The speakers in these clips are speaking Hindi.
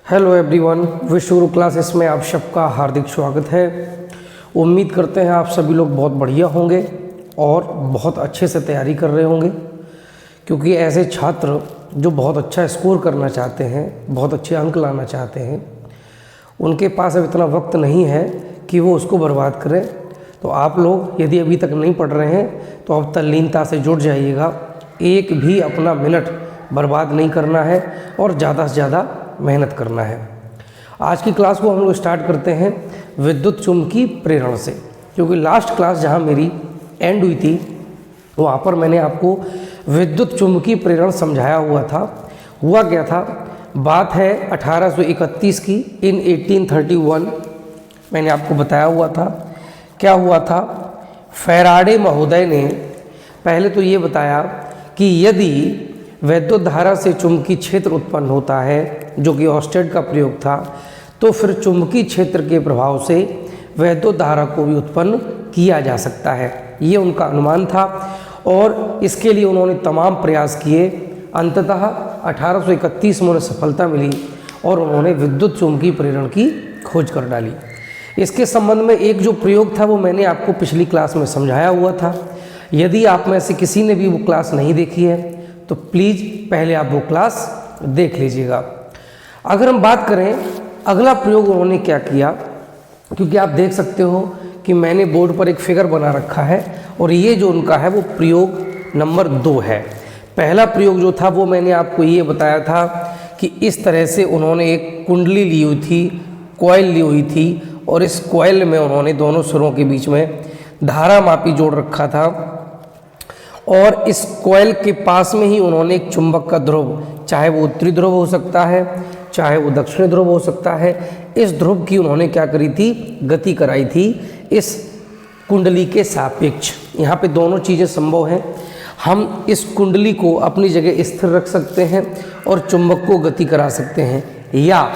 हेलो एवरीवन, विश्व क्लासेस में आप सबका हार्दिक स्वागत है। उम्मीद करते हैं आप सभी लोग बहुत बढ़िया होंगे और बहुत अच्छे से तैयारी कर रहे होंगे, क्योंकि ऐसे छात्र जो बहुत अच्छा स्कोर करना चाहते हैं, बहुत अच्छे अंक लाना चाहते हैं, उनके पास अब इतना वक्त नहीं है कि वो उसको बर्बाद करें। तो आप लोग यदि अभी तक नहीं पढ़ रहे हैं तो अब तल्लीनता से जुड़ जाइएगा। एक भी अपना मिनट बर्बाद नहीं करना है और ज़्यादा से ज़्यादा मेहनत करना है। आज की क्लास को हम लोग स्टार्ट करते हैं विद्युत चुम्बकीय प्रेरण से, क्योंकि लास्ट क्लास जहां मेरी एंड हुई थी वहाँ पर मैंने आपको विद्युत चुम्बकीय प्रेरण समझाया हुआ था। हुआ क्या था, बात है 1831 की, इन 1831 मैंने आपको बताया हुआ था। क्या हुआ था, फैराडे महोदय ने पहले तो ये बताया कि यदि वैद्युत धारा से चुंबकीय क्षेत्र उत्पन्न होता है, जो कि ऑस्टेड का प्रयोग था, तो फिर चुंबकीय क्षेत्र के प्रभाव से वैद्युत धारा को भी उत्पन्न किया जा सकता है। ये उनका अनुमान था और इसके लिए उन्होंने तमाम प्रयास किए। अंततः 1831 में उन्हें सफलता मिली और उन्होंने विद्युत चुंबकीय प्रेरण की खोज कर डाली। इसके संबंध में एक जो प्रयोग था वो मैंने आपको पिछली क्लास में समझाया हुआ था। यदि आप में से किसी ने भी वो क्लास नहीं देखी है तो प्लीज़ पहले आप वो क्लास देख लीजिएगा। अगर हम बात करें अगला प्रयोग उन्होंने क्या किया, क्योंकि आप देख सकते हो कि मैंने बोर्ड पर एक फिगर बना रखा है और ये जो उनका है वो प्रयोग नंबर 2 है। पहला प्रयोग जो था वो मैंने आपको ये बताया था कि इस तरह से उन्होंने एक कुंडली ली हुई थी, कॉइल ली हुई थी, और इस कॉइल में उन्होंने दोनों सिरों के बीच में धारा मापी जोड़ रखा था और इस कॉइल के पास में ही उन्होंने एक चुंबक का ध्रुव, चाहे वो उत्तरी ध्रुव हो सकता है चाहे वो दक्षिणी ध्रुव हो सकता है, इस ध्रुव की उन्होंने क्या करी थी, गति कराई थी इस कुंडली के सापेक्ष। यहाँ पे दोनों चीज़ें संभव हैं। हम इस कुंडली को अपनी जगह स्थिर रख सकते हैं और चुंबक को गति करा सकते हैं, या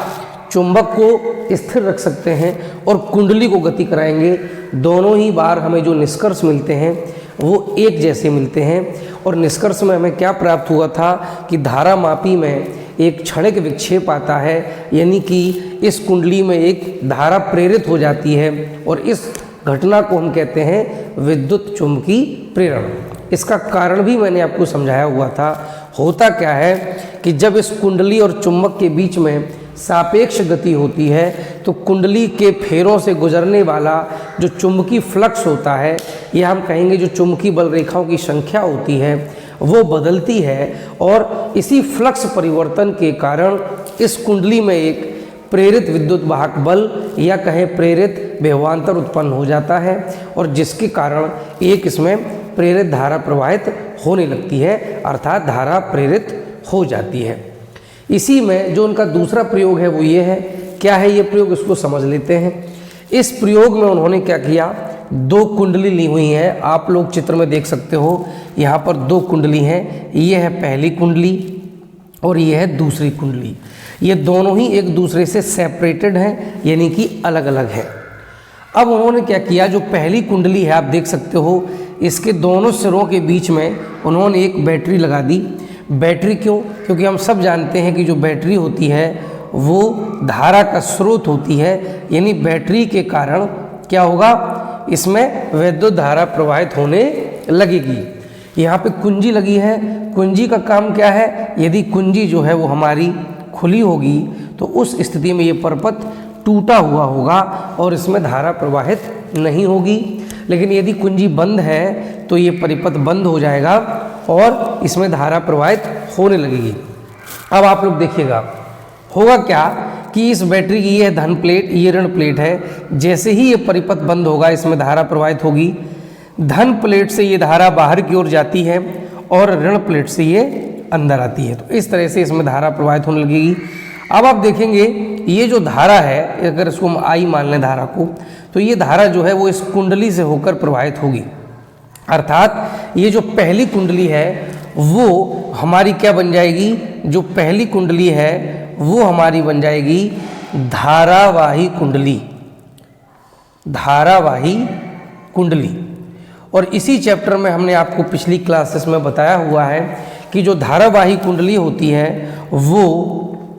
चुंबक को स्थिर रख सकते हैं और कुंडली को गति कराएंगे। दोनों ही बार हमें जो निष्कर्ष मिलते हैं वो एक जैसे मिलते हैं। और निष्कर्ष में हमें क्या प्राप्त हुआ था कि धारा मापी में एक क्षणिक विक्षेप आता है, यानी कि इस कुंडली में एक धारा प्रेरित हो जाती है और इस घटना को हम कहते हैं विद्युत चुम्बकीय प्रेरण। इसका कारण भी मैंने आपको समझाया हुआ था। होता क्या है कि जब इस कुंडली और चुंबक के बीच में सापेक्ष गति होती है तो कुंडली के फेरों से गुजरने वाला जो चुंबकीय फ्लक्स होता है, या हम कहेंगे जो चुंबकीय बल रेखाओं की संख्या होती है, वो बदलती है और इसी फ्लक्स परिवर्तन के कारण इस कुंडली में एक प्रेरित विद्युत वाहक बल या कहें प्रेरित विभवांतर उत्पन्न हो जाता है और जिसके कारण एक इसमें प्रेरित धारा प्रवाहित होने लगती है, अर्थात धारा प्रेरित हो जाती है। इसी में जो उनका दूसरा प्रयोग है वो ये है। क्या है ये प्रयोग, इसको समझ लेते हैं। इस प्रयोग में उन्होंने क्या किया, 2 कुंडली ली हुई हैं, आप लोग चित्र में देख सकते हो। यहाँ पर 2 कुंडली हैं, ये है पहली कुंडली और ये है दूसरी कुंडली। ये दोनों ही एक दूसरे से सेपरेटेड हैं, यानी कि अलग अलग हैं। अब उन्होंने क्या किया, जो पहली कुंडली है आप देख सकते हो, इसके दोनों सिरों के बीच में उन्होंने एक बैटरी लगा दी। बैटरी क्यों, क्योंकि हम सब जानते हैं कि जो बैटरी होती है वो धारा का स्रोत होती है, यानी बैटरी के कारण क्या होगा, इसमें विद्युत धारा प्रवाहित होने लगेगी। यहाँ पे कुंजी लगी है। कुंजी का काम क्या है, यदि कुंजी जो है वो हमारी खुली होगी तो उस स्थिति में ये परपथ टूटा हुआ होगा और इसमें धारा प्रवाहित नहीं होगी। लेकिन यदि कुंजी बंद है तो ये परिपथ बंद हो जाएगा और इसमें धारा प्रवाहित होने लगेगी। अब आप लोग देखिएगा होगा क्या कि इस बैटरी की ये धन प्लेट, ये ऋण प्लेट है। जैसे ही ये परिपथ बंद होगा इसमें धारा प्रवाहित होगी। धन प्लेट से ये धारा बाहर की ओर जाती है और ऋण प्लेट से ये अंदर आती है, तो इस तरह से इसमें धारा प्रवाहित होने लगेगी। अब आप देखेंगे ये जो धारा है, अगर इसको हम आई मान लें धारा को, तो ये धारा जो है वो इस कुंडली से होकर प्रवाहित होगी। अर्थात ये जो पहली कुंडली है वो हमारी क्या बन जाएगी, जो पहली कुंडली है वो हमारी बन जाएगी धारावाही कुंडली। धारावाही कुंडली। और इसी चैप्टर में हमने आपको पिछली क्लासेस में बताया हुआ है कि जो धारावाही कुंडली होती है वो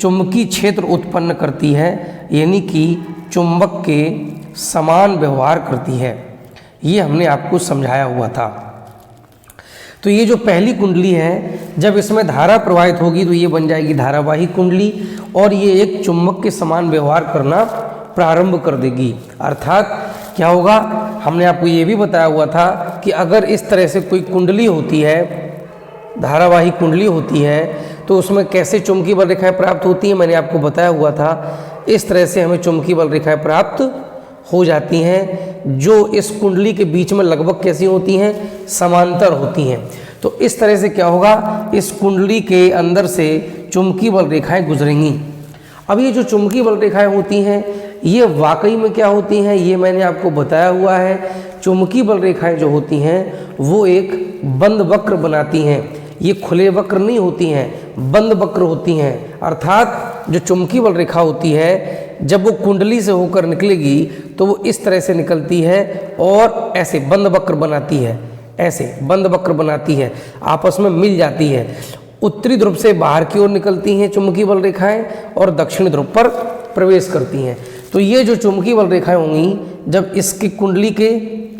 चुंबकीय क्षेत्र उत्पन्न करती है, यानी कि चुंबक के समान व्यवहार करती है। ये हमने आपको समझाया हुआ था। तो ये जो पहली कुंडली है, जब इसमें धारा प्रवाहित होगी तो ये बन जाएगी धारावाही कुंडली, और ये एक चुंबक के समान व्यवहार करना प्रारंभ कर देगी। अर्थात क्या होगा, हमने आपको ये भी बताया हुआ था कि अगर इस तरह से कोई कुंडली होती है, धारावाही कुंडली होती है, तो उसमें कैसे चुंबकीय बल रेखाएं प्राप्त होती हैं, मैंने आपको बताया हुआ था। इस तरह से हमें चुंबकीय बल रेखाएं प्राप्त हो जाती हैं, जो इस कुंडली के बीच में लगभग कैसी होती हैं, समांतर होती हैं। तो इस तरह से क्या होगा, इस कुंडली के अंदर से चुंबकीय बल रेखाएं गुजरेंगी। अब ये जो चुंबकीय बल रेखाएं होती हैं, ये वाकई में क्या होती हैं, ये मैंने आपको बताया हुआ है। चुंबकीय बल रेखाएं जो होती हैं वो एक बंद वक्र बनाती हैं। ये खुले वक्र नहीं होती हैं, बंद वक्र होती हैं। अर्थात जो चुंबकीय बल रेखा होती है, जब वो कुंडली से होकर निकलेगी तो वो इस तरह से निकलती है और ऐसे बंद वक्र बनाती है, ऐसे बंद वक्र बनाती है, आपस में मिल जाती है। उत्तरी ध्रुव से बाहर की ओर निकलती हैं चुंबकीय बल रेखाएं और दक्षिणी ध्रुव पर प्रवेश करती हैं। तो ये जो चुंबकीय बल रेखाएं होंगी, जब इसकी कुंडली के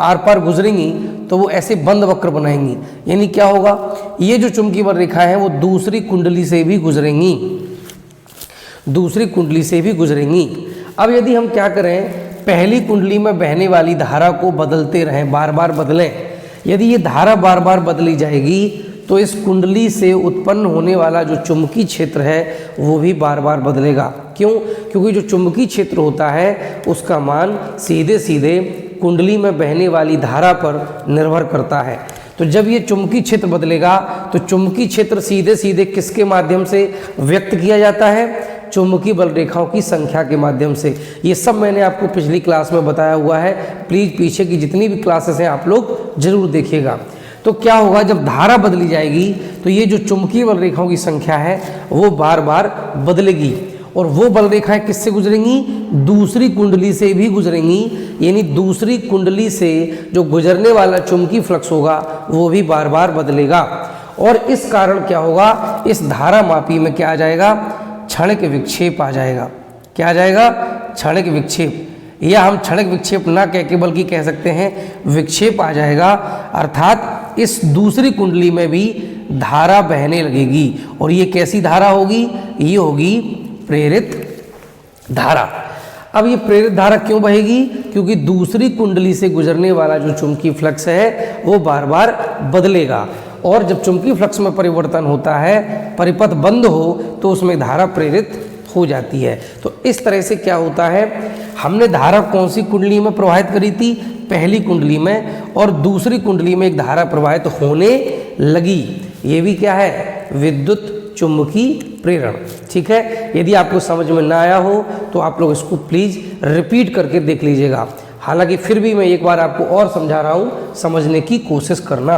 आर पार गुजरेंगी तो वो ऐसे बंद वक्र बनाएंगी। यानी क्या होगा, ये जो चुंबकीय बल रेखाएं हैं वो दूसरी कुंडली से भी गुजरेंगी, दूसरी कुंडली से भी गुजरेंगी। अब यदि हम क्या करें, पहली कुंडली में बहने वाली धारा को बदलते रहें, बार बार बदलें। यदि ये धारा बार बार बदली जाएगी तो इस कुंडली से उत्पन्न होने वाला जो चुंबकीय क्षेत्र है वो भी बार बार बदलेगा। क्यों? क्योंकि जो चुंबकीय क्षेत्र होता है उसका मान सीधे सीधे कुंडली में बहने वाली धारा पर निर्भर करता है। तो जब ये चुंबकीय क्षेत्र बदलेगा तो चुंबकीय क्षेत्र सीधे सीधे किसके माध्यम से व्यक्त किया जाता है, चुंबकीय बल रेखाओं की संख्या के माध्यम से। ये सब मैंने आपको पिछली क्लास में बताया हुआ है। प्लीज़ पीछे की जितनी भी क्लासेस हैं आप लोग जरूर देखिएगा। तो क्या होगा, जब धारा बदली जाएगी तो ये जो चुंबकीय बल रेखाओं की संख्या है वो बार बार बदलेगी, और वो बल रेखाएं किससे गुजरेंगी, दूसरी कुंडली से भी गुजरेंगी। यानी दूसरी कुंडली से जो गुजरने वाला चुंबकीय फ्लक्स होगा वो भी बार बार बदलेगा। और इस कारण क्या होगा, इस धारा मापी में क्या आ जाएगा, क्षणिक विक्षेप आ जाएगा। क्या आ जाएगा, क्षणिक विक्षेप, या हम क्षणिक विक्षेप ना कह के बल्कि कह सकते हैं विक्षेप आ जाएगा। अर्थात इस दूसरी कुंडली में भी धारा बहने लगेगी, और ये कैसी धारा होगी, ये होगी प्रेरित धारा। अब ये प्रेरित धारा क्यों बहेगी, क्योंकि दूसरी कुंडली से गुजरने वाला जो चुंबकीय फ्लक्स है वो बार बार बदलेगा, और जब चुंबकीय फ्लक्स में परिवर्तन होता है, परिपथ बंद हो, तो उसमें धारा प्रेरित हो जाती है। तो इस तरह से क्या होता है, हमने धारा कौन सी कुंडली में प्रवाहित करी थी, पहली कुंडली में, और दूसरी कुंडली में एक धारा प्रवाहित होने लगी। ये भी क्या है, विद्युत चुंबकीय प्रेरण। ठीक है, यदि आपको समझ में ना आया हो तो आप लोग इसको प्लीज़ रिपीट करके देख लीजिएगा। हालांकि फिर भी मैं एक बार आपको और समझा रहा हूँ, समझने की कोशिश करना।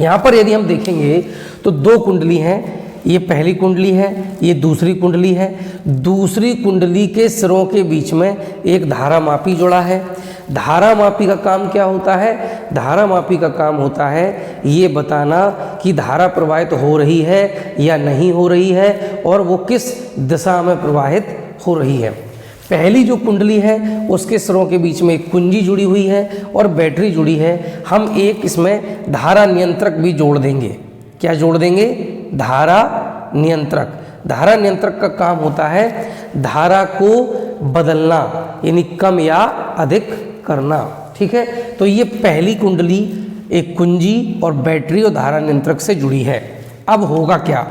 यहाँ पर यदि हम देखेंगे तो दो कुंडली हैं, ये पहली कुंडली है, ये दूसरी कुंडली है। दूसरी कुंडली के सिरों के बीच में एक धारा मापी जुड़ा है। धारा मापी का काम क्या होता है, धारा मापी का काम होता है ये बताना कि धारा प्रवाहित हो रही है या नहीं हो रही है, और वो किस दिशा में प्रवाहित हो रही है। पहली जो कुंडली है उसके सिरों के बीच में एक कुंजी जुड़ी हुई है और बैटरी जुड़ी है। हम एक इसमें धारा नियंत्रक भी जोड़ देंगे। क्या जोड़ देंगे, धारा नियंत्रक। धारा नियंत्रक का काम होता है धारा को बदलना, यानी कम या अधिक करना। ठीक है, तो ये पहली कुंडली एक कुंजी और बैटरी और धारा नियंत्रक से जुड़ी है। अब होगा क्या,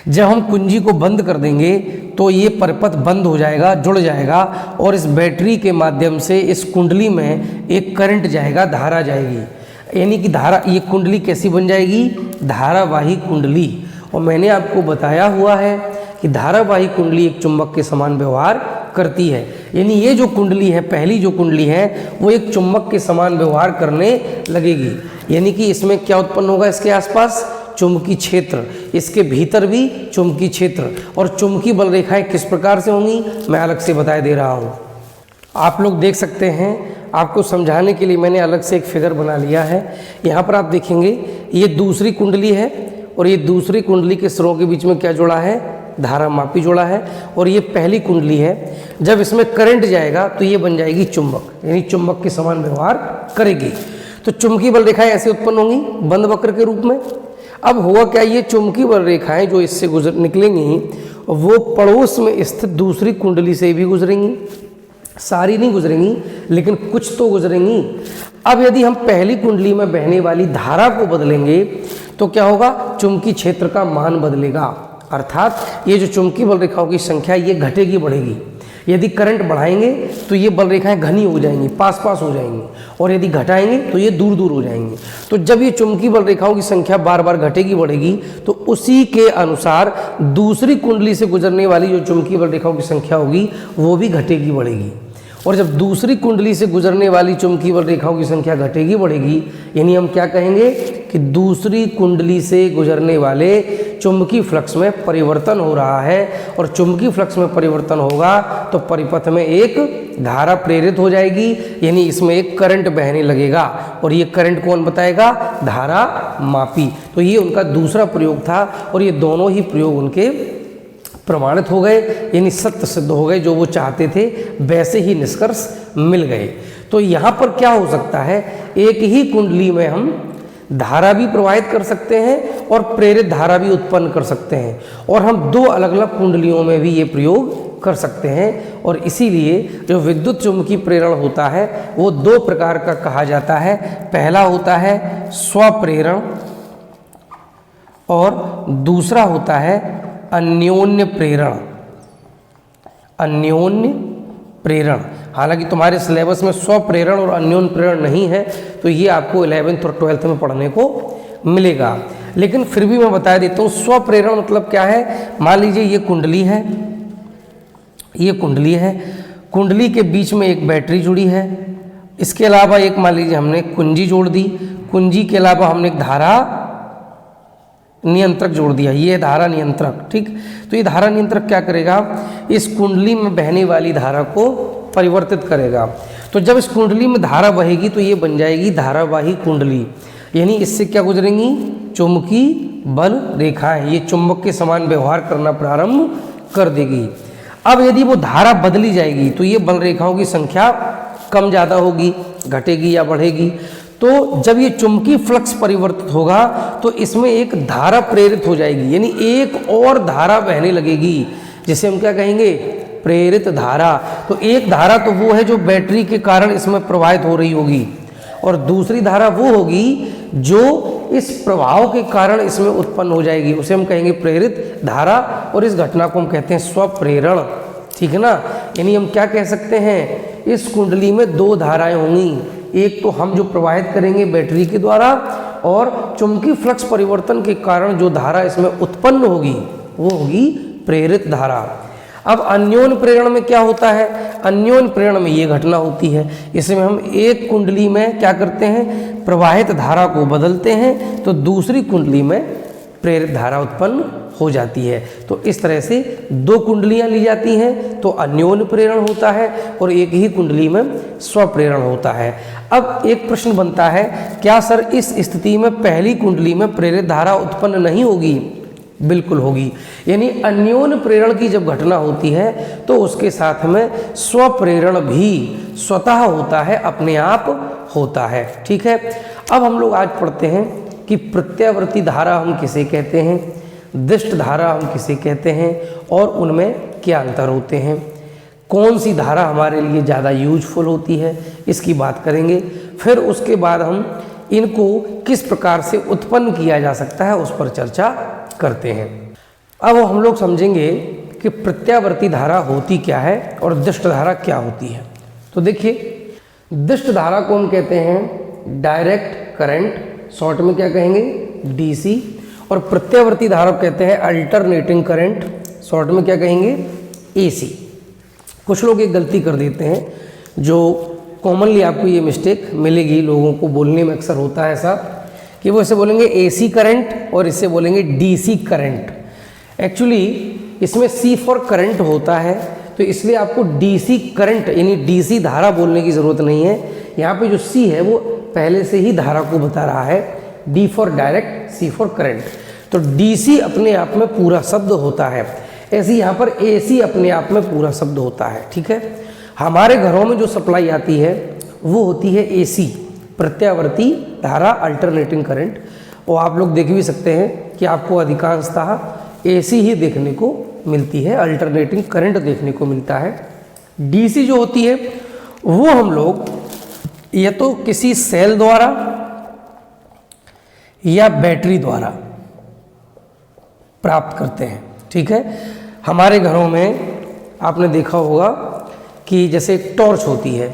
जब हम कुंजी को बंद कर देंगे तो ये परिपथ बंद हो जाएगा, जुड़ जाएगा, और इस बैटरी के माध्यम से इस कुंडली में एक करंट जाएगा, धारा जाएगी। यानी कि धारा, ये कुंडली कैसी बन जाएगी, धारावाही कुंडली। और मैंने आपको बताया हुआ है कि धारावाही कुंडली एक चुंबक के समान व्यवहार करती है। यानी ये जो कुंडली है, पहली जो कुंडली है, वो एक चुंबक के समान व्यवहार करने लगेगी। यानी कि इसमें क्या उत्पन्न होगा, इसके आसपास चुंबकीय क्षेत्र, इसके भीतर भी चुंबकीय क्षेत्र, और चुंबकीय बल रेखाएं किस प्रकार से होंगी मैं अलग से बता दे रहा हूँ। आप लोग देख सकते हैं, आपको समझाने के लिए मैंने अलग से एक फिगर बना लिया है। यहाँ पर आप देखेंगे ये दूसरी कुंडली है, और ये दूसरी कुंडली के सिरों के बीच में क्या जुड़ा है, धारा मापी जोड़ा है और ये पहली कुंडली है। जब इसमें करंट जाएगा तो ये बन जाएगी चुंबक, यानी चुंबक के समान व्यवहार करेगी। तो चुंबकीय बल रेखाएं ऐसे उत्पन्न होंगी बंद वक्र के रूप में। अब हुआ क्या, ये चुंबकीय बल रेखाएं जो इससे निकलेंगी वो पड़ोस में स्थित दूसरी कुंडली से भी गुजरेंगी। सारी नहीं गुजरेंगी लेकिन कुछ तो गुजरेंगी। अब यदि हम पहली कुंडली में बहने वाली धारा को बदलेंगे तो क्या होगा, चुंबकीय क्षेत्र का मान बदलेगा, अर्थात ये जो चुंबकीय बल रेखाओं की संख्या ये घटेगी बढ़ेगी। यदि करंट बढ़ाएंगे तो ये बल रेखाएं घनी हो जाएंगी, पास पास हो जाएंगी, और यदि घटाएंगे तो ये दूर दूर हो जाएंगी। तो जब ये चुंबकीय बल रेखाओं की संख्या बार बार घटेगी बढ़ेगी तो उसी के अनुसार दूसरी कुंडली से गुजरने वाली जो चुंबकीय बल रेखाओं की संख्या होगी वो भी घटेगी बढ़ेगी। और जब दूसरी कुंडली से गुजरने वाली चुंबकीय बल रेखाओं की संख्या घटेगी बढ़ेगी, यानी हम क्या कहेंगे कि दूसरी कुंडली से गुजरने वाले चुंबकीय फ्लक्स में परिवर्तन हो रहा है। और चुंबकीय फ्लक्स में परिवर्तन होगा तो परिपथ में एक धारा प्रेरित हो जाएगी, यानी इसमें एक करंट बहने लगेगा। और ये करंट कौन बताएगा, धारा मापी। तो ये उनका दूसरा प्रयोग था और ये दोनों ही प्रयोग उनके प्रमाणित हो गए, यानी सत्य सिद्ध हो गए। जो वो चाहते थे वैसे ही निष्कर्ष मिल गए। तो यहाँ पर क्या हो सकता है, एक ही कुंडली में हम धारा भी प्रवाहित कर सकते हैं और प्रेरित धारा भी उत्पन्न कर सकते हैं, और हम दो अलग अलग कुंडलियों में भी ये प्रयोग कर सकते हैं। और इसीलिए जो विद्युत चुंबकीय प्रेरण होता है वो दो प्रकार का कहा जाता है। पहला होता है स्वप्रेरण और दूसरा होता है अन्योन्य प्रेरण। अन्योन्य प्रेरण, हालांकि तुम्हारे सिलेबस में स्वप्रेरण और अन्योन्य प्रेरण नहीं है, तो ये आपको 11th और 12th में पढ़ने को मिलेगा। लेकिन फिर भी मैं बता देता हूँ स्वप्रेरण मतलब क्या है। मान लीजिए ये कुंडली है, ये कुंडली है, कुंडली के बीच में एक बैटरी जुड़ी है, इसके अलावा एक मान लीजिए हमने कुंजी जोड़ दी, कुंजी के अलावा हमने एक धारा नियंत्रक जोड़ दिया, ये धारा नियंत्रक, ठीक। तो ये धारा नियंत्रक क्या करेगा, इस कुंडली में बहने वाली धारा को परिवर्तित करेगा। तो जब इस कुंडली में धारा बहेगी तो ये बन जाएगी धारावाही कुंडली, यानी इससे क्या गुजरेंगी, चुंबकीय बल रेखाएं, ये चुंबक के समान व्यवहार करना प्रारंभ कर देगी। अब यदि वो धारा बदली जाएगी तो ये बल रेखाओं की संख्या कम ज़्यादा होगी, घटेगी या बढ़ेगी। तो जब ये चुंबकीय फ्लक्स परिवर्तित होगा तो इसमें एक धारा प्रेरित हो जाएगी, यानी एक और धारा बहने लगेगी, जिसे हम क्या कहेंगे, प्रेरित धारा। तो एक धारा तो वो है जो बैटरी के कारण इसमें प्रवाहित हो रही होगी, और दूसरी धारा वो होगी जो इस प्रभाव के कारण इसमें उत्पन्न हो जाएगी, उसे हम कहेंगे प्रेरित धारा। और इस घटना को हम कहते हैं स्वप्रेरण, ठीक है ना। यानी हम क्या कह सकते हैं, इस कुंडली में दो धाराएं होंगी, एक तो हम जो प्रवाहित करेंगे बैटरी के द्वारा, और चुंबकीय फ्लक्स परिवर्तन के कारण जो धारा इसमें उत्पन्न होगी वो होगी प्रेरित धारा। अब अन्योन्य प्रेरण में क्या होता है, अन्योन्य प्रेरण में ये घटना होती है, इसमें हम एक कुंडली में क्या करते हैं, प्रवाहित धारा को बदलते हैं तो दूसरी कुंडली में प्रेरित धारा उत्पन्न हो जाती है। तो इस तरह से दो कुंडलियां ली जाती हैं तो अन्योन्य प्रेरण होता है, और एक ही कुंडली में स्वप्रेरण होता है। अब एक प्रश्न बनता है, क्या सर इस स्थिति में पहली कुंडली में प्रेरित धारा उत्पन्न नहीं होगी? बिल्कुल होगी। यानी अन्योन्य प्रेरण की जब घटना होती है तो उसके साथ में स्वप्रेरण भी स्वतः होता है, अपने आप होता है, ठीक है। अब हम लोग आज पढ़ते हैं कि प्रत्यावर्ती धारा हम किसे कहते हैं, दिष्ट धारा हम किसे कहते हैं, और उनमें क्या अंतर होते हैं, कौन सी धारा हमारे लिए ज़्यादा यूजफुल होती है, इसकी बात करेंगे। फिर उसके बाद हम इनको किस प्रकार से उत्पन्न किया जा सकता है उस पर चर्चा करते हैं। अब हम लोग समझेंगे कि प्रत्यावर्ती धारा होती क्या है और दिष्ट धारा क्या होती है। तो देखिए, दिष्ट धारा को हम कहते हैं डायरेक्ट करंट, शॉर्ट में क्या कहेंगे, डीसी, और प्रत्यावर्ती धारा कहते हैं अल्टरनेटिंग करंट, शॉर्ट में क्या कहेंगे, एसी। कुछ लोग एक गलती कर देते हैं, जो कॉमनली आपको ये मिस्टेक मिलेगी, लोगों को बोलने में अक्सर होता है ऐसा कि वो इसे बोलेंगे एसी करंट और इसे बोलेंगे डीसी करंट। एक्चुअली इसमें सी फॉर करंट होता है, तो इसलिए आपको डीसी करंट यानी डीसी धारा बोलने की ज़रूरत नहीं है। यहाँ पे जो सी है वो पहले से ही धारा को बता रहा है, D for direct, C for current. तो डीसी अपने आप में पूरा शब्द होता है। ऐसे यहाँ पर AC अपने आप में पूरा शब्द होता है, ठीक है। हमारे घरों में जो सप्लाई आती है वो होती है AC, प्रत्यावर्ती धारा, अल्टरनेटिंग करंट। और आप लोग देख भी सकते हैं कि आपको अधिकांशतः AC ही देखने को मिलती है, अल्टरनेटिंग करंट देखने को मिलता है। DC जो होती है वो हम लोग या तो किसी सेल द्वारा या बैटरी द्वारा प्राप्त करते हैं, ठीक है। हमारे घरों में आपने देखा होगा कि जैसे एक टॉर्च होती है,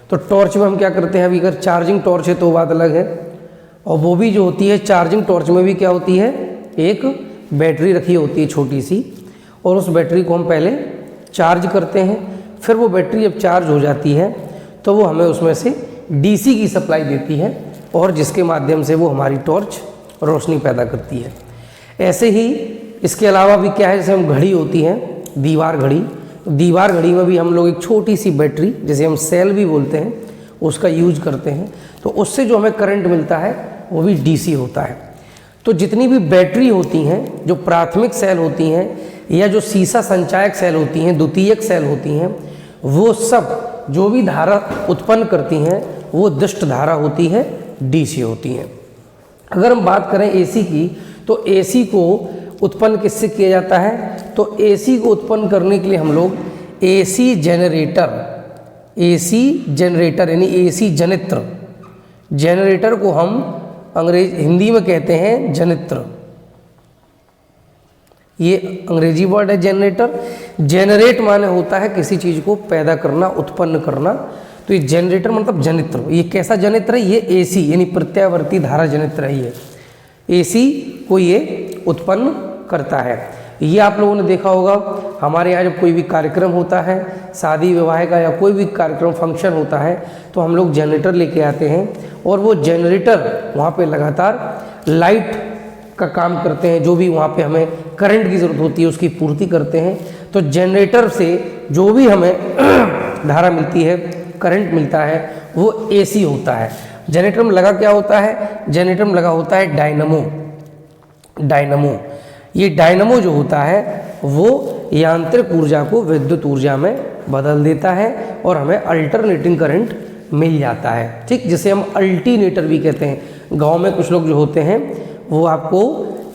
तो टॉर्च में हम क्या करते हैं, अभी अगर चार्जिंग टॉर्च है तो बात अलग है, और वो भी जो होती है चार्जिंग टॉर्च में भी क्या होती है, एक बैटरी रखी होती है छोटी सी, और उस बैटरी को हम पहले चार्ज करते हैं। फिर वो बैटरी जब चार्ज हो जाती है तो वो हमें उसमें से DC की सप्लाई देती है, और जिसके माध्यम से वो हमारी टॉर्च रोशनी पैदा करती है। ऐसे ही इसके अलावा भी क्या है, जैसे हम घड़ी होती है, दीवार घड़ी, दीवार घड़ी में भी हम लोग एक छोटी सी बैटरी, जैसे हम सेल भी बोलते हैं, उसका यूज करते हैं, तो उससे जो हमें करंट मिलता है वो भी DC होता है। तो जितनी भी बैटरी होती हैं, जो प्राथमिक सेल होती हैं या जो सीसा संचायक सेल होती हैं, द्वितीयक सेल होती हैं, वो सब जो भी धारा उत्पन्न करती हैं वो दुष्ट धारा होती है, DC होती हैं। अगर हम बात करें AC की, तो AC को उत्पन्न किससे किया जाता है, तो AC को उत्पन्न करने के लिए हम लोग AC जनरेटर यानी AC जनित्र, जनरेटर को हम हिंदी में कहते हैं जनित्र, ये अंग्रेजी वर्ड है जनरेटर। जेनरेट माने होता है किसी चीज़ को पैदा करना, उत्पन्न करना, तो ये जनरेटर मतलब जनित्र। ये कैसा जनित्र है, ये AC यानी प्रत्यावर्ती धारा जनित्र है, ये AC को ये उत्पन्न करता है। ये आप लोगों ने देखा होगा, हमारे यहाँ जब कोई भी कार्यक्रम होता है, शादी विवाह का या कोई भी कार्यक्रम फंक्शन होता है, तो हम लोग जनरेटर लेके आते हैं, और वो जनरेटर वहाँ पे लगातार लाइट का काम करते हैं, जो भी वहाँ पे हमें करंट की ज़रूरत होती है उसकी पूर्ति करते हैं। तो जनरेटर से जो भी हमें धारा मिलती है, करंट मिलता है, वो AC होता है। जनरेटर में लगा क्या होता है, जनरेटर में लगा होता है डायनमो। ये डायनमो जो होता है वो यांत्रिक ऊर्जा को विद्युत ऊर्जा में बदल देता है और हमें अल्टरनेटिंग करंट मिल जाता है, ठीक, जिसे हम अल्टीनेटर भी कहते हैं। गांव में कुछ लोग जो होते हैं वो आपको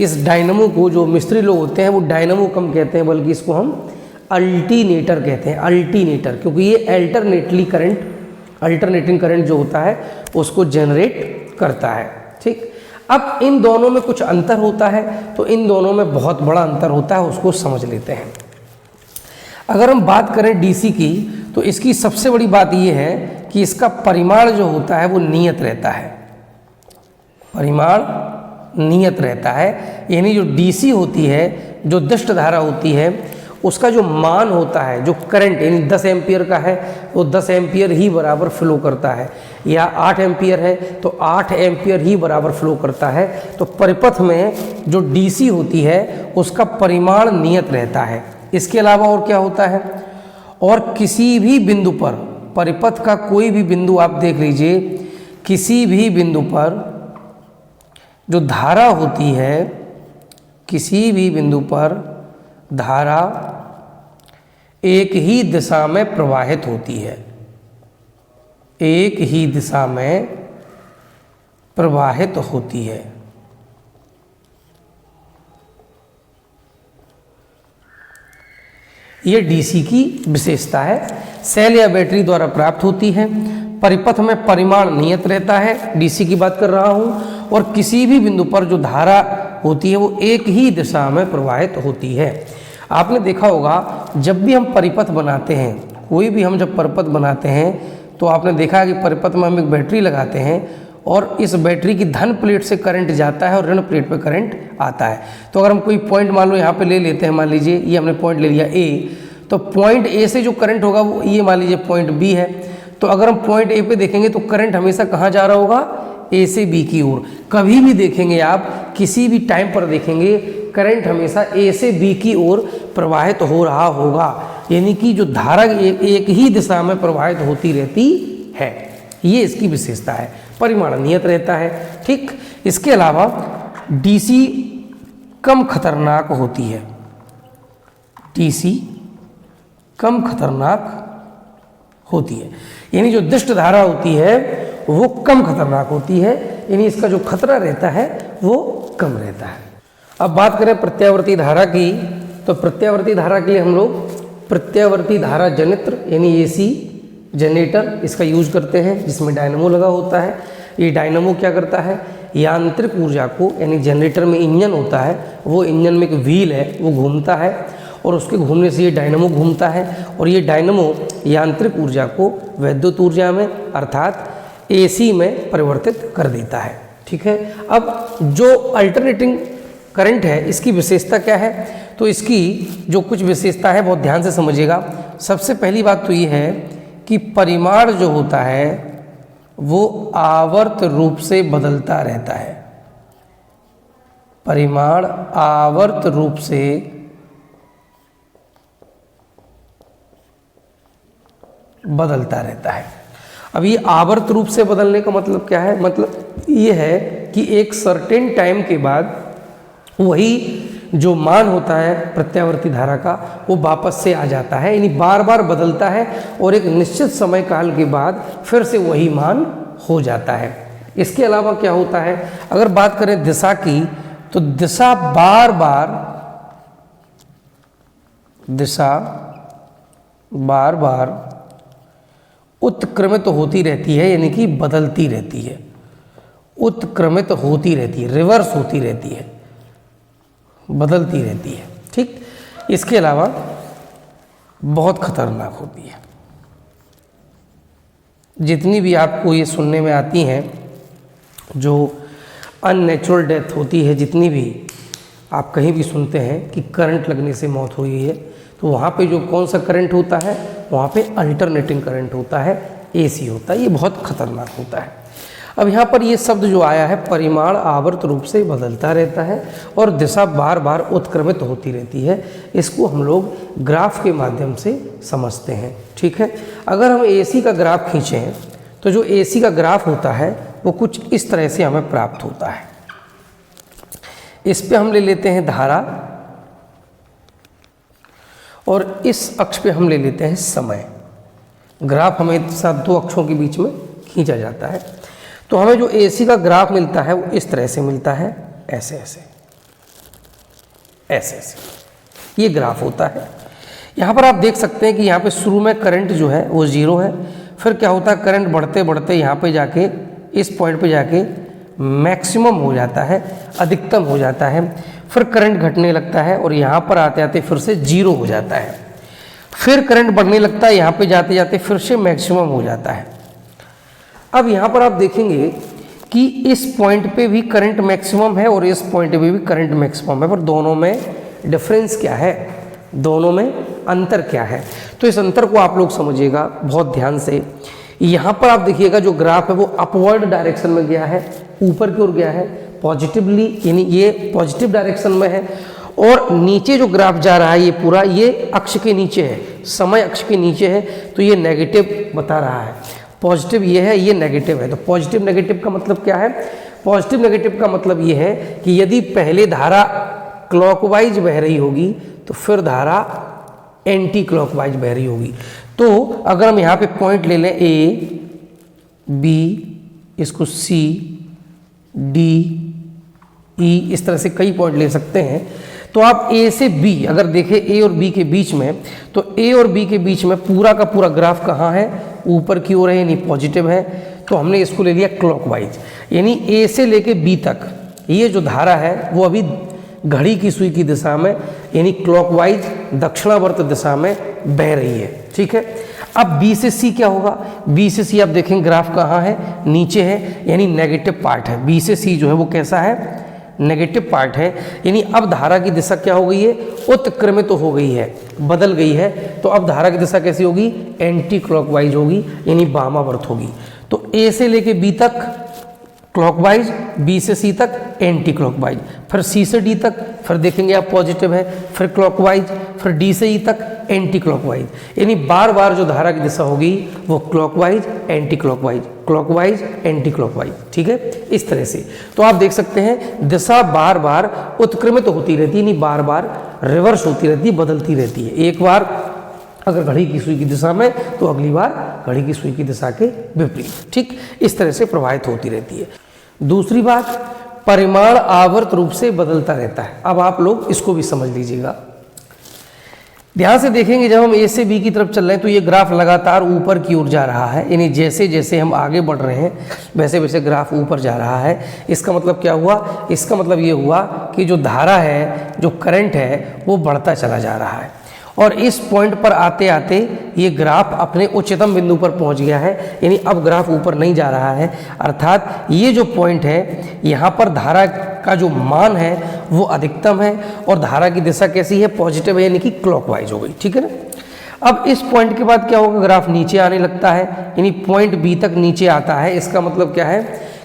इस डायनमो को, जो मिस्त्री लोग होते हैं वो डायनमो कम कहते हैं, बल्कि इसको हम अल्टीनेटर कहते हैं, अल्टीनेटर, क्योंकि ये अल्टरनेटिंग करंट जो होता है उसको जनरेट करता है, ठीक। अब इन दोनों में कुछ अंतर होता है, तो इन दोनों में बहुत बड़ा अंतर होता है, उसको समझ लेते हैं। अगर हम बात करें DC की, तो इसकी सबसे बड़ी बात यह है कि इसका परिमाण जो होता है वो नियत रहता है, परिमाण नियत रहता है। यानी जो DC होती है, जो दुष्ट धारा होती है, उसका जो मान होता है, जो करंट यानी 10 एम्पियर का है, वो 10 एम्पियर ही बराबर फ्लो करता है, या 8 एम्पियर है तो 8 एम्पियर ही बराबर फ्लो करता है। तो परिपथ में जो DC होती है उसका परिमाण नियत रहता है। इसके अलावा और क्या होता है, और किसी भी बिंदु पर, परिपथ का कोई भी बिंदु आप देख लीजिए, किसी भी बिंदु पर जो धारा होती है, किसी भी बिंदु पर धारा एक ही दिशा में प्रवाहित होती है, एक ही दिशा में प्रवाहित होती है। यह DC की विशेषता है, सेल या बैटरी द्वारा प्राप्त होती है, परिपथ में परिमाण नियत रहता है, DC की बात कर रहा हूं, और किसी भी बिंदु पर जो धारा होती है वो एक ही दिशा में प्रवाहित होती है। आपने देखा होगा जब भी हम परिपथ बनाते हैं, कोई भी हम जब परिपथ बनाते हैं, तो आपने देखा कि परिपथ में हम एक बैटरी लगाते हैं, और इस बैटरी की धन प्लेट से करंट जाता है और ऋण प्लेट पे करंट आता है। तो अगर हम कोई पॉइंट मान लो यहाँ पे ले लेते हैं, मान लीजिए ये हमने पॉइंट ले लिया A, तो पॉइंट A से जो करंट होगा वो ये मान लीजिए पॉइंट B है। तो अगर हम पॉइंट A पे देखेंगे तो करंट हमेशा कहाँ जा रहा होगा, A से B की ओर। कभी भी देखेंगे आप, किसी भी टाइम पर देखेंगे, करंट हमेशा A से B की ओर प्रवाहित हो रहा होगा, यानी कि जो धारा एक ही दिशा में प्रवाहित होती रहती है। ये इसकी विशेषता है, परिमाण नियत रहता है, ठीक। इसके अलावा DC कम खतरनाक होती है, TC कम खतरनाक होती है। यानी जो दिष्ट धारा होती है वो कम खतरनाक होती है, यानी इसका जो खतरा रहता है वो कम रहता है। अब बात करें प्रत्यावर्ती धारा की, तो प्रत्यावर्ती धारा के लिए हम लोग प्रत्यावर्ती धारा जनित्र यानी AC जनरेटर इसका यूज करते हैं, जिसमें डायनमो लगा होता है। ये डायनमो क्या करता है, यांत्रिक ऊर्जा को, यानी जनरेटर में इंजन होता है, वो इंजन में एक व्हील है वो घूमता है और उसके घूमने से ये डायनमो घूमता है और ये डायनमो यांत्रिक ऊर्जा को वैद्युत ऊर्जा में अर्थात AC में परिवर्तित कर देता है। ठीक है, अब जो अल्टरनेटिंग करंट है इसकी विशेषता क्या है, तो इसकी जो कुछ विशेषता है बहुत ध्यान से समझिएगा। सबसे पहली बात तो ये है कि परिमाण जो होता है वो आवर्त रूप से बदलता रहता है। परिमाण आवर्त रूप से बदलता रहता है। अब ये आवर्त रूप से बदलने का मतलब क्या है, मतलब ये है कि एक सर्टेन टाइम के बाद वही जो मान होता है प्रत्यावर्ती धारा का वो वापस से आ जाता है, यानी बार बार बदलता है और एक निश्चित समय काल के बाद फिर से वही मान हो जाता है। इसके अलावा क्या होता है, अगर बात करें दिशा की, तो दिशा बार बार उत्क्रमित होती रहती है, यानी कि बदलती रहती है, उत्क्रमित होती रहती है, रिवर्स होती रहती है, बदलती रहती है। ठीक, इसके अलावा बहुत खतरनाक होती है। जितनी भी आपको ये सुनने में आती हैं जो अननेचुरल डेथ होती है, जितनी भी आप कहीं भी सुनते हैं कि करंट लगने से मौत हुई है, तो वहाँ पे जो कौन सा करंट होता है, वहाँ पे अल्टरनेटिंग करंट होता है, AC होता है, ये बहुत खतरनाक होता है। अब यहाँ पर ये शब्द जो आया है, परिमाण आवर्त रूप से बदलता रहता है और दिशा बार बार उत्क्रमित होती रहती है, इसको हम लोग ग्राफ के माध्यम से समझते हैं। ठीक है, अगर हम AC का ग्राफ खींचें तो जो AC का ग्राफ होता है वो कुछ इस तरह से हमें प्राप्त होता है। इस पे हम ले लेते हैं धारा और इस अक्ष पे हम ले लेते हैं समय। ग्राफ हमेशा दो अक्षों के बीच में खींचा जाता है, तो हमें जो AC का ग्राफ मिलता है वो इस तरह से मिलता है, ऐसे ऐसे ऐसे ऐसे ये ग्राफ होता है। यहाँ पर आप देख सकते हैं कि यहाँ पे शुरू में करंट जो है वो 0 है, फिर क्या होता है, करंट बढ़ते बढ़ते यहाँ पे जाके इस पॉइंट पे जाके मैक्सिमम हो जाता है, अधिकतम हो जाता है, फिर करंट घटने लगता है और यहाँ पर आते आते फिर से 0 हो जाता है, फिर करंट बढ़ने लगता है, यहाँ पे जाते जाते फिर से मैक्सिमम हो जाता है। अब यहाँ पर आप देखेंगे कि इस पॉइंट पे भी करंट मैक्सिमम है और इस पॉइंट पे भी करंट मैक्सिमम है, पर दोनों में डिफरेंस क्या है, दोनों में अंतर क्या है, तो इस अंतर को आप लोग समझिएगा बहुत ध्यान से। यहाँ पर आप देखिएगा जो ग्राफ है वो अपवर्ड डायरेक्शन में गया है, ऊपर की ओर गया है पॉजिटिवली, यानी ये पॉजिटिव डायरेक्शन में है, और नीचे जो ग्राफ जा रहा है ये पूरा ये अक्ष के नीचे है, समय अक्ष के नीचे है, तो ये नेगेटिव बता रहा है। पॉजिटिव ये है, ये नेगेटिव है, तो पॉजिटिव नेगेटिव का मतलब क्या है, पॉजिटिव नेगेटिव का मतलब ये है कि यदि पहले धारा क्लॉकवाइज बह रही होगी तो फिर धारा एंटी क्लॉकवाइज बह रही होगी। तो अगर हम यहाँ पे पॉइंट ले लें A, B, इसको C, D, E, इस तरह से कई पॉइंट ले सकते हैं, तो आप A से B अगर देखें A और B के बीच में, तो A और B के बीच में पूरा का पूरा ग्राफ कहाँ है, ऊपर की ओर है, यानी पॉजिटिव है, तो हमने इसको ले लिया क्लॉकवाइज, यानी A से लेके B तक ये जो धारा है वो अभी घड़ी की सुई की दिशा में यानी क्लॉकवाइज दक्षिणावर्त दिशा में बह रही है। ठीक है, अब B से C क्या होगा, B से C आप देखेंगे ग्राफ कहाँ है, नीचे है, यानी नेगेटिव पार्ट है। B से C जो है वो कैसा है, नेगेटिव पार्ट है, यानी अब धारा की दिशा क्या हो गई है, उत्क्रमित तो हो गई है, बदल गई है, तो अब धारा की दिशा कैसी होगी, एंटी क्लॉकवाइज होगी, यानी वामावर्त होगी। तो A से लेके B तक क्लॉकवाइज, B से C तक एंटी क्लॉकवाइज, फिर C से D तक, फिर देखेंगे आप पॉजिटिव है, फिर क्लॉकवाइज, फिर D से E तक एंटी क्लॉकवाइज, यानी बार बार जो धारा की दिशा होगी वो clockwise anti clockwise, clockwise anti clockwise. ठीक है, इस तरह से तो आप देख सकते हैं दिशा बार बार उत्क्रमित होती रहती है, यानी बार बार रिवर्स होती रहती है, बदलती रहती है। एक बार अगर घड़ी की सुई की दिशा में तो अगली बार घड़ी की सुई की दिशा के विपरीत। ठीक, इस तरह से प्रवाहित होती रहती है। दूसरी बात, परिमाण आवर्त रूप से बदलता रहता है। अब आप लोग इसको भी समझ लीजिएगा, ध्यान से देखेंगे। जब हम ए से बी की तरफ चल रहे हैं तो ये ग्राफ लगातार ऊपर की ओर जा रहा है, यानी जैसे जैसे हम आगे बढ़ रहे हैं वैसे वैसे ग्राफ ऊपर जा रहा है। इसका मतलब क्या हुआ? इसका मतलब ये हुआ कि जो धारा है, जो करंट है, वो बढ़ता चला जा रहा है और इस पॉइंट पर आते आते ये ग्राफ अपने उच्चतम बिंदु पर पहुंच गया है, यानी अब ग्राफ ऊपर नहीं जा रहा है। अर्थात ये जो पॉइंट है, यहाँ पर धारा का जो मान है वो अधिकतम है और धारा की दिशा कैसी है? पॉजिटिव है, यानी कि क्लॉकवाइज हो गई। ठीक है ना। अब इस पॉइंट के बाद क्या होगा? ग्राफ नीचे आने लगता है, यानी पॉइंट बी तक नीचे आता है। इसका मतलब क्या है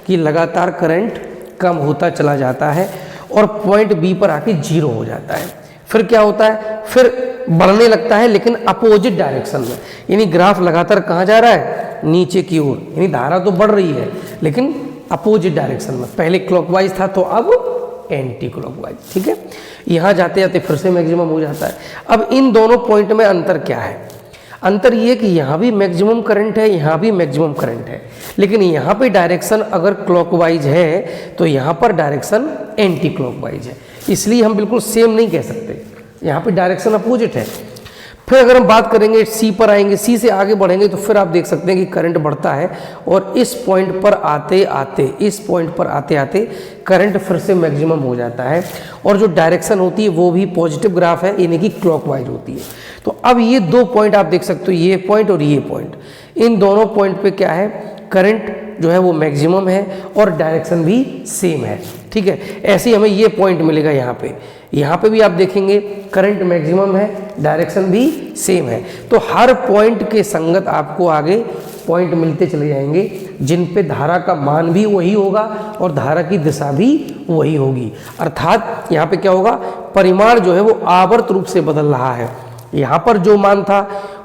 कि लगातार करंट कम होता चला जाता है और पॉइंट बी पर आके जीरो हो जाता है। फिर क्या होता है? फिर बढ़ने लगता है, लेकिन अपोजिट डायरेक्शन में, यानी ग्राफ लगातार कहाँ जा रहा है? नीचे की ओर, यानी धारा तो बढ़ रही है लेकिन अपोजिट डायरेक्शन में। पहले क्लॉकवाइज था तो अब एंटी क्लॉकवाइज। ठीक है, यहाँ जाते जाते फिर से मैक्सिमम हो जाता है। अब इन दोनों पॉइंट में अंतर क्या है? अंतर ये कि यहाँ भी मैक्सिमम करंट है, यहाँ भी मैक्सिमम करंट है, लेकिन यहाँ पे डायरेक्शन अगर क्लॉकवाइज है तो यहाँ पर डायरेक्शन एंटी क्लॉकवाइज है। इसलिए हम बिल्कुल सेम नहीं कह सकते, यहाँ पे डायरेक्शन अपोजिट है। फिर अगर हम बात करेंगे सी पर आएंगे, सी से आगे बढ़ेंगे तो फिर आप देख सकते हैं कि करंट बढ़ता है और इस पॉइंट पर आते आते करंट फिर से मैक्सिमम हो जाता है और जो डायरेक्शन होती है वो भी पॉजिटिव ग्राफ है, यानी कि क्लॉकवाइज होती है। तो अब ये दो पॉइंट आप देख सकते हो, ये पॉइंट और ये पॉइंट, इन दोनों पॉइंट पे क्या है? करंट जो है वो मैक्सिमम है और डायरेक्शन भी सेम है। ठीक है, ऐसे ही हमें ये पॉइंट मिलेगा यहाँ पे भी आप देखेंगे करंट मैक्सिमम है, डायरेक्शन भी सेम है। तो हर पॉइंट के संगत आपको आगे पॉइंट मिलते चले जाएंगे जिन पे धारा का मान भी वही होगा और धारा की दिशा भी वही होगी। अर्थात यहाँ पे क्या होगा? परिमाण जो है वो आवर्त रूप से बदल रहा है। यहाँ पर जो मान था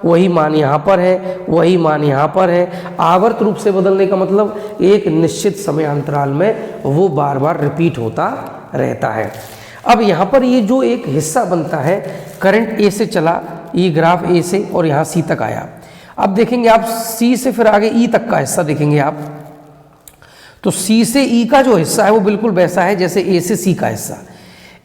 वही मान यहाँ पर है, वही मान यहाँ पर है। आवर्त रूप से बदलने का मतलब एक निश्चित समय अंतराल में वो बार बार रिपीट होता रहता है। अब यहाँ पर ये जो एक हिस्सा बनता है, करंट ए से चला, ये ग्राफ ए से और यहाँ सी तक आया। अब देखेंगे आप सी से फिर आगे ई तक का हिस्सा देखेंगे आप, तो सी से ई का जो हिस्सा है वो बिल्कुल वैसा है जैसे ए से सी का हिस्सा।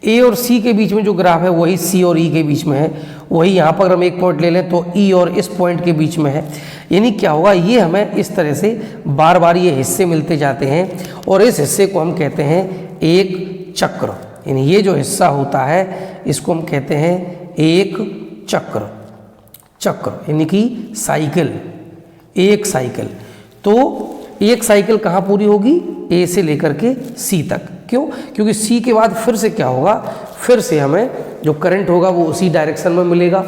ए और सी के बीच में जो ग्राफ है वही सी और ई के बीच में है, वही यहाँ पर हम एक पॉइंट ले लें तो ई और इस पॉइंट के बीच में है। यानी क्या होगा? ये हमें इस तरह से बार बार ये हिस्से मिलते जाते हैं और इस हिस्से को हम कहते हैं एक चक्र। यानी ये जो हिस्सा होता है इसको हम कहते हैं एक चक्र, यानी कि साइकिल, एक साइकिल। तो एक साइकिल कहाँ पूरी होगी? ए से लेकर के सी तक। क्यों? क्योंकि सी के बाद फिर से क्या होगा? फिर से हमें जो करंट होगा वो उसी डायरेक्शन में मिलेगा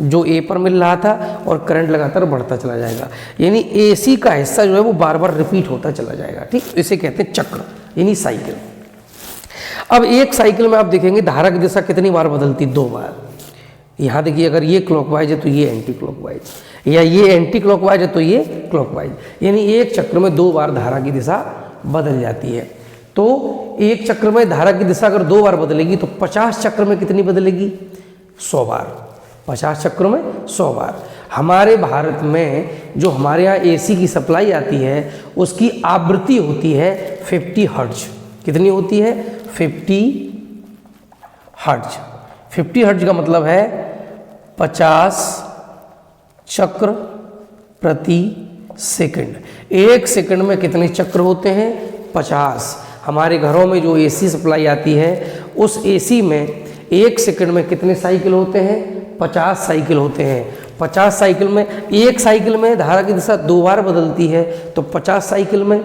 जो ए पर मिल रहा था और करंट लगातार बढ़ता चला जाएगा। यानी ए सी का हिस्सा जो है वो बार बार रिपीट होता चला जाएगा। ठीक, इसे कहते हैं चक्र, यानी साइकिल। अब एक साइकिल में आप देखेंगे धारा की दिशा कितनी बार बदलती? 2 बार। यहाँ देखिए, अगर ये क्लॉकवाइज है तो ये एंटी क्लॉकवाइज, या ये एंटी क्लॉकवाइज है तो ये क्लॉकवाइज। यानी एक चक्र में 2 बार धारा की दिशा बदल जाती है। तो एक चक्र में धारा की दिशा अगर 2 बार बदलेगी तो 50 चक्र में कितनी बदलेगी? 100 बार। 50 चक्रों में 100 बार। हमारे भारत में जो हमारे यहाँ एसी की सप्लाई आती है उसकी आवृत्ति होती है 50 हर्ट्ज। कितनी होती है? 50 हर्ट्ज। 50 हर्ट्ज का मतलब है 50 चक्र प्रति सेकंड। एक सेकंड में कितने चक्र होते हैं? 50। हमारे घरों में जो एसी सप्लाई आती है उस एसी में एक सेकंड में कितने साइकिल होते हैं? 50 साइकिल होते हैं। 50 साइकिल में, एक साइकिल में धारा की दिशा 2 बार बदलती है तो 50 साइकिल में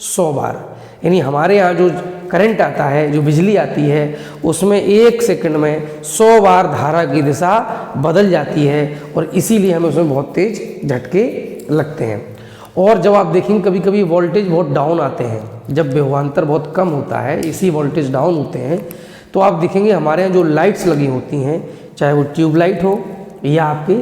100 बार। यानी हमारे यहाँ जो करंट आता है, जो बिजली आती है, उसमें एक सेकंड में 100 बार धारा की दिशा बदल जाती है और इसीलिए हमें उसमें बहुत तेज झटके लगते हैं। और जब आप देखेंगे कभी कभी वोल्टेज बहुत डाउन आते हैं, जब विभवांतर बहुत कम होता है, इसी वोल्टेज डाउन होते हैं, तो आप देखेंगे हमारे यहाँ जो लाइट्स लगी होती हैं, चाहे वो ट्यूबलाइट हो या आपके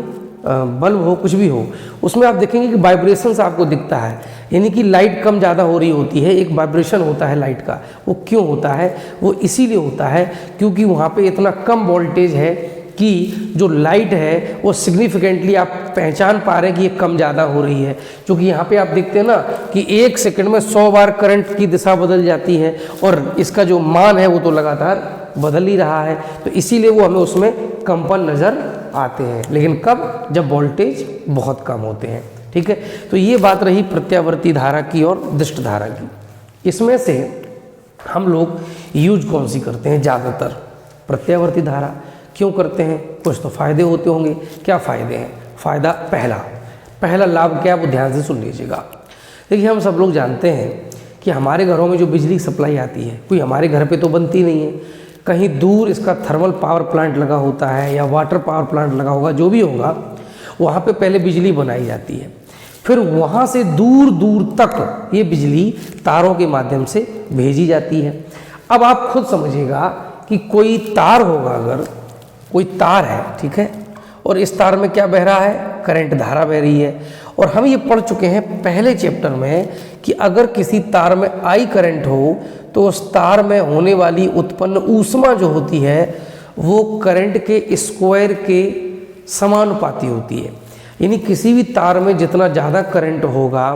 बल्ब हो, कुछ भी हो, उसमें आप देखेंगे कि वाइब्रेशंस आपको दिखता है। यानी कि लाइट कम ज़्यादा हो रही होती है, एक वाइब्रेशन होता है लाइट का। वो क्यों होता है? वो इसीलिए होता है क्योंकि वहाँ पे इतना कम वोल्टेज है कि जो लाइट है वो सिग्निफिकेंटली आप पहचान पा रहे हैं कि ये कम ज़्यादा हो रही है। क्योंकि यहाँ पे आप देखते हैं ना कि 1 सेकंड में 100 बार करंट की दिशा बदल जाती है और इसका जो मान है वो तो लगातार बदल ही रहा है, तो इसीलिए वो हमें उसमें कंपन नज़र आते हैं। लेकिन कब? जब वोल्टेज बहुत कम होते हैं। ठीक है, तो ये बात रही प्रत्यावर्ती धारा की और दिष्ट धारा की। इसमें से हम लोग यूज कौन सी करते हैं ज़्यादातर? प्रत्यावर्ती धारा। क्यों करते हैं? कुछ तो फायदे होते होंगे। क्या फ़ायदे हैं? फ़ायदा पहला लाभ क्या है वो ध्यान से सुन लीजिएगा। देखिए, हम सब लोग जानते हैं कि हमारे घरों में जो बिजली सप्लाई आती है, कोई हमारे घर पे तो बनती नहीं है, कहीं दूर इसका थर्मल पावर प्लांट लगा होता है या वाटर पावर प्लांट लगा होगा, जो भी होगा वहाँ पे पहले बिजली बनाई जाती है। फिर वहाँ से दूर दूर तक ये बिजली तारों के माध्यम से भेजी जाती है। अब आप खुद समझिएगा कि कोई तार होगा, अगर कोई तार है, ठीक है, और इस तार में क्या बह रहा है? करंट धारा बह रही है। और हम ये पढ़ चुके हैं पहले चैप्टर में कि अगर किसी तार में आई करंट हो तो उस तार में होने वाली उत्पन्न ऊष्मा जो होती है वो करंट के स्क्वायर के समानुपाती होती है। यानी किसी भी तार में जितना ज़्यादा करंट होगा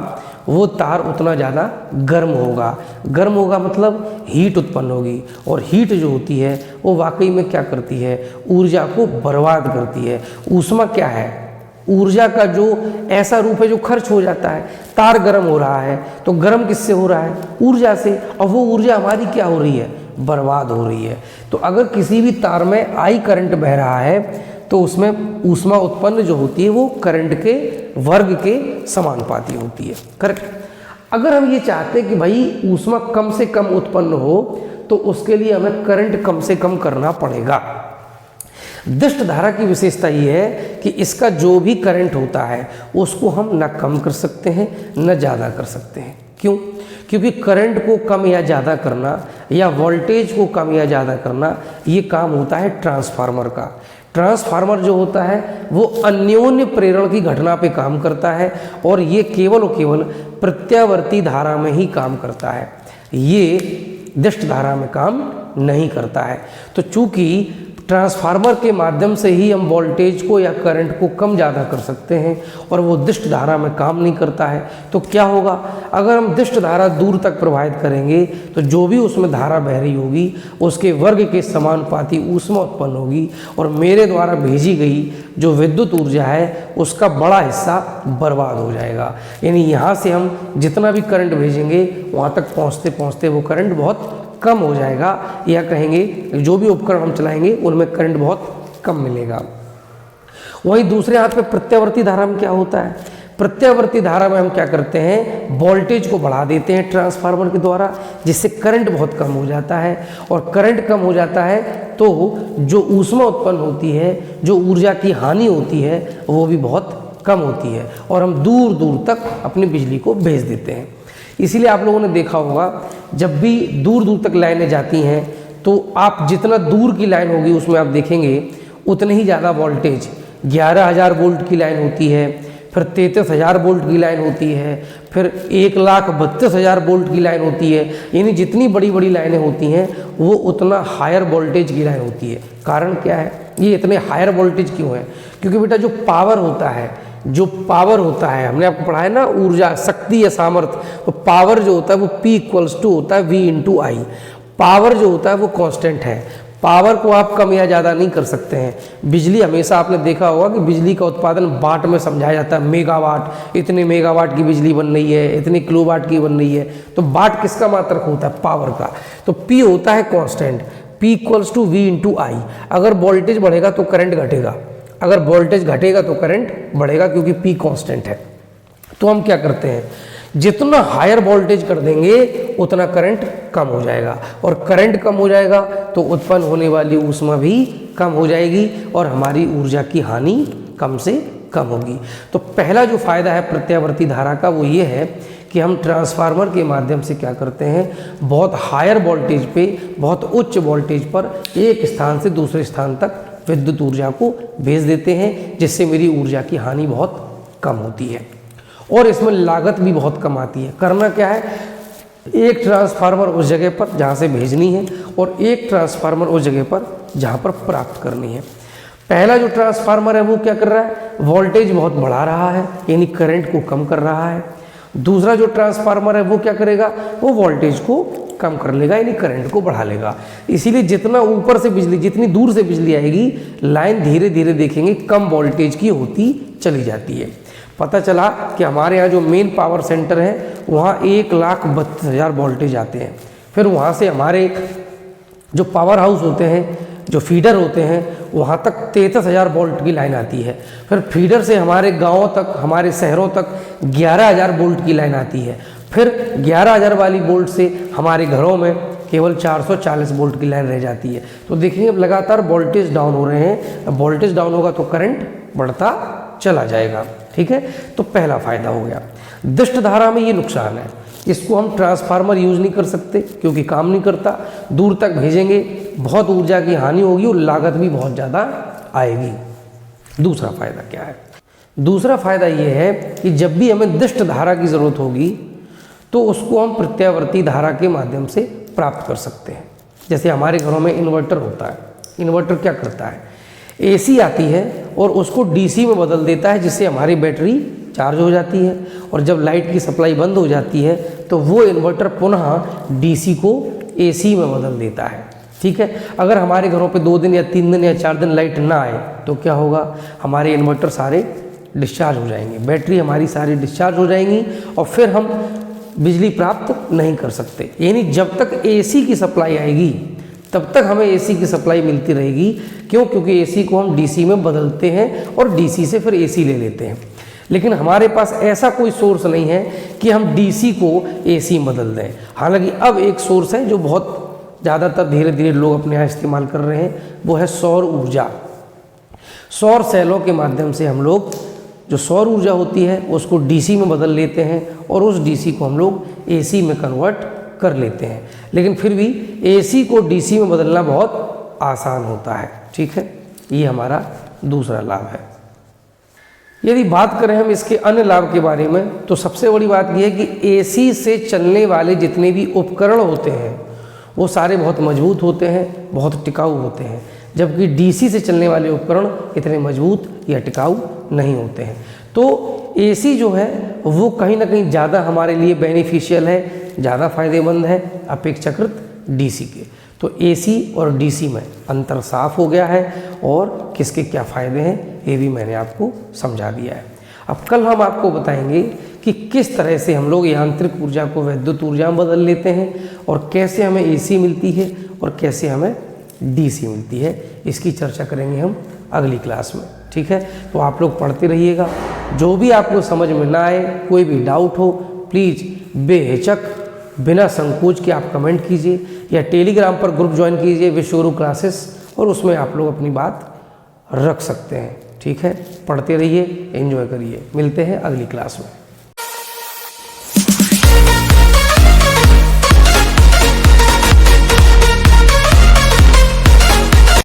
वो तार उतना ज़्यादा गर्म होगा। गर्म होगा मतलब हीट उत्पन्न होगी, और हीट जो होती है वो वाकई में क्या करती है? ऊर्जा को बर्बाद करती है। ऊष्मा क्या है? ऊर्जा का जो ऐसा रूप है जो खर्च हो जाता है। तार गर्म हो रहा है तो गर्म किससे हो रहा है? ऊर्जा से, और वो ऊर्जा हमारी क्या हो रही है? बर्बाद हो रही है। तो अगर किसी भी तार में आई करंट बह रहा है तो उसमें ऊष्मा उत्पन्न जो होती है वो करंट के वर्ग के समानुपाती होती है। करेक्ट। अगर हम ये चाहते हैं कि भाई ऊष्मा कम से कम उत्पन्न हो तो उसके लिए हमें करंट कम से कम करना पड़ेगा। दिष्ट धारा की विशेषता ये है कि इसका जो भी करंट होता है उसको हम न कम कर सकते हैं न ज़्यादा कर सकते हैं। क्यों? क्योंकि करंट को कम या ज़्यादा करना या वोल्टेज को कम या ज़्यादा करना ये काम होता है ट्रांसफार्मर का। ट्रांसफार्मर जो होता है वो अन्योन्य प्रेरण की घटना पे काम करता है और ये केवल और केवल प्रत्यावर्ती धारा में ही काम करता है, ये दिष्ट धारा में काम नहीं करता है। तो चूंकि ट्रांसफार्मर के माध्यम से ही हम वोल्टेज को या करंट को कम ज़्यादा कर सकते हैं और वो दिष्ट धारा में काम नहीं करता है, तो क्या होगा? अगर हम दिष्ट धारा दूर तक प्रवाहित करेंगे तो जो भी उसमें धारा बह रही होगी उसके वर्ग के समानुपाती ऊष्मा उत्पन्न होगी और मेरे द्वारा भेजी गई जो विद्युत ऊर्जा है उसका बड़ा हिस्सा बर्बाद हो जाएगा। यानी यहाँ से हम जितना भी करंट भेजेंगे वहाँ तक पहुँचते पहुँचते वो करंट बहुत कम हो जाएगा, या कहेंगे जो भी उपकरण हम चलाएंगे उनमें करंट बहुत कम मिलेगा। वहीं दूसरे हाथ पे प्रत्यावर्ती धारा में क्या होता है? प्रत्यावर्ती धारा में हम क्या करते हैं? वोल्टेज को बढ़ा देते हैं ट्रांसफार्मर के द्वारा, जिससे करंट बहुत कम हो जाता है, और करंट कम हो जाता है तो जो ऊष्मा उत्पन्न होती है, जो ऊर्जा की हानि होती है वो भी बहुत कम होती है और हम दूर दूर तक अपनी बिजली को भेज देते हैं। इसीलिए आप लोगों ने देखा होगा जब भी दूर दूर तक लाइनें जाती हैं तो आप जितना दूर की लाइन होगी उसमें आप देखेंगे उतने ही ज़्यादा वोल्टेज, 11,000 वोल्ट की लाइन होती है, फिर 33,000 वोल्ट की लाइन होती है, फिर 1,32,000 वोल्ट की लाइन होती है। यानी जितनी बड़ी बड़ी लाइनें होती हैं वो उतना हायर वोल्टेज की लाइन होती है। कारण क्या है? ये इतने हायर वोल्टेज क्यों है? क्योंकि बेटा जो पावर होता है, हमने आपको पढ़ा है ना, ऊर्जा, शक्ति या सामर्थ्य, तो पावर जो होता है वो P = होता है V × I। पावर जो होता है वो कांस्टेंट है, पावर को आप कम या ज़्यादा नहीं कर सकते हैं। बिजली हमेशा आपने देखा होगा कि बिजली का उत्पादन वाट में समझाया जाता है, मेगावाट, इतने मेगावाट की बिजली बन रही है, इतने किलोवाट की बन रही है। तो वाट किसका मात्रक होता है? पावर का। तो P होता है कांस्टेंट, P = V × I। अगर वोल्टेज बढ़ेगा तो करंट घटेगा, अगर वोल्टेज घटेगा तो करंट बढ़ेगा, क्योंकि P कांस्टेंट है। तो हम क्या करते हैं? जितना हायर वोल्टेज कर देंगे उतना करंट कम हो जाएगा, और करंट कम हो जाएगा तो उत्पन्न होने वाली ऊष्मा भी कम हो जाएगी और हमारी ऊर्जा की हानि कम से कम होगी। तो पहला जो फायदा है प्रत्यावर्ती धारा का वो ये है कि हम ट्रांसफार्मर के माध्यम से क्या करते हैं? बहुत हायर वोल्टेज पे, बहुत उच्च वोल्टेज पर एक स्थान से दूसरे स्थान तक विद्युत ऊर्जा को भेज देते हैं, जिससे मेरी ऊर्जा की हानि बहुत कम होती है। और इसमें लागत भी बहुत कम आती है। करना क्या है, एक ट्रांसफार्मर उस जगह पर जहाँ से भेजनी है और एक ट्रांसफार्मर उस जगह पर जहाँ पर प्राप्त करनी है। पहला जो ट्रांसफार्मर है वो क्या कर रहा है, वोल्टेज बहुत बढ़ा रहा है, यानी करंट को कम कर रहा है। दूसरा जो ट्रांसफार्मर है वो क्या करेगा, वो वोल्टेज को कम कर लेगा, यानी करंट को बढ़ा लेगा। इसीलिए जितना ऊपर से बिजली, जितनी दूर से बिजली आएगी, लाइन धीरे धीरे देखेंगे कम वोल्टेज की होती चली जाती है। पता चला कि हमारे यहाँ जो मेन पावर सेंटर है वहाँ 1,32,000 वोल्टेज आते हैं। फिर वहाँ से हमारे जो पावर हाउस होते हैं, जो फीडर होते हैं, वहाँ तक 33,000 वोल्ट की लाइन आती है। फिर फीडर से हमारे गांवों तक, हमारे शहरों तक 11,000 वोल्ट की लाइन आती है। फिर 11,000 वाली वोल्ट से हमारे घरों में केवल 440 वोल्ट की लाइन रह जाती है। तो देखिए अब लगातार वोल्टेज डाउन हो रहे हैं। अब वोल्टेज डाउन होगा तो करंट बढ़ता चला जाएगा। ठीक है, तो पहला फायदा हो गया। दुष्ट धारा में ये नुकसान है, इसको हम ट्रांसफार्मर यूज़ नहीं कर सकते क्योंकि काम नहीं करता, दूर तक भेजेंगे, बहुत ऊर्जा की हानि होगी और लागत भी बहुत ज़्यादा आएगी। दूसरा फायदा क्या है, दूसरा फायदा ये है कि जब भी हमें दुष्ट धारा की ज़रूरत होगी तो उसको हम प्रत्यावर्ती धारा के माध्यम से प्राप्त कर सकते हैं। जैसे हमारे घरों में इन्वर्टर होता है। इन्वर्टर क्या करता है, एसी आती है और उसको डीसी में बदल देता है, जिससे हमारी बैटरी चार्ज हो जाती है। और जब लाइट की सप्लाई बंद हो जाती है तो वो इन्वर्टर पुनः डीसी को एसी में बदल देता है। ठीक है, अगर हमारे घरों पे 2 दिन या 3 दिन या 4 दिन लाइट ना आए तो क्या होगा, हमारे इन्वर्टर सारे डिस्चार्ज हो जाएंगे, बैटरी हमारी सारी डिस्चार्ज हो जाएंगी और फिर हम बिजली प्राप्त नहीं कर सकते। यानी जब तक एसी की सप्लाई आएगी तब तक हमें एसी की सप्लाई मिलती रहेगी। क्यों, क्योंकि एसी को हम डीसी में बदलते हैं और डीसी से फिर एसी ले लेते हैं। लेकिन हमारे पास ऐसा कोई सोर्स नहीं है कि हम डीसी को एसी में बदल दें। हालांकि अब एक सोर्स है जो बहुत ज़्यादातर धीरे धीरे लोग अपने यहाँ इस्तेमाल कर रहे हैं, वो है सौर ऊर्जा। सौर सेलों के माध्यम से हम लोग जो सौर ऊर्जा होती है उसको डीसी में बदल लेते हैं और उस डीसी को हम लोग एसी में कन्वर्ट कर लेते हैं। लेकिन फिर भी एसी को डीसी में बदलना बहुत आसान होता है। ठीक है, ये हमारा दूसरा लाभ है। यदि बात करें हम इसके अन्य लाभ के बारे में तो सबसे बड़ी बात यह है कि एसी से चलने वाले जितने भी उपकरण होते हैं वो सारे बहुत मजबूत होते हैं, बहुत टिकाऊ होते हैं, जबकि डीसी से चलने वाले उपकरण इतने मजबूत या टिकाऊ नहीं होते हैं। तो एसी जो है वो कहीं ना कहीं ज़्यादा हमारे लिए बेनिफिशियल है, ज़्यादा फायदेमंद है अपेक्षाकृत डीसी के। तो एसी और डीसी में अंतर साफ हो गया है और किसके क्या फ़ायदे हैं ये भी मैंने आपको समझा दिया है। अब कल हम आपको बताएंगे कि किस तरह से हम लोग यांत्रिक ऊर्जा को विद्युत ऊर्जा में बदल लेते हैं और कैसे हमें एसी मिलती है और कैसे हमें डीसी मिलती है। इसकी चर्चा करेंगे हम अगली क्लास में। ठीक है, तो आप लोग पढ़ते रहिएगा। जो भी आपको समझ में ना आए, कोई भी डाउट हो, प्लीज़ बेहिचक बिना संकोच के आप कमेंट कीजिए या टेलीग्राम पर ग्रुप ज्वाइन कीजिए विश्वगुरु क्लासेस, और उसमें आप लोग अपनी बात रख सकते हैं। ठीक है, पढ़ते रहिए, एंजॉय करिए। मिलते हैं अगली क्लास में।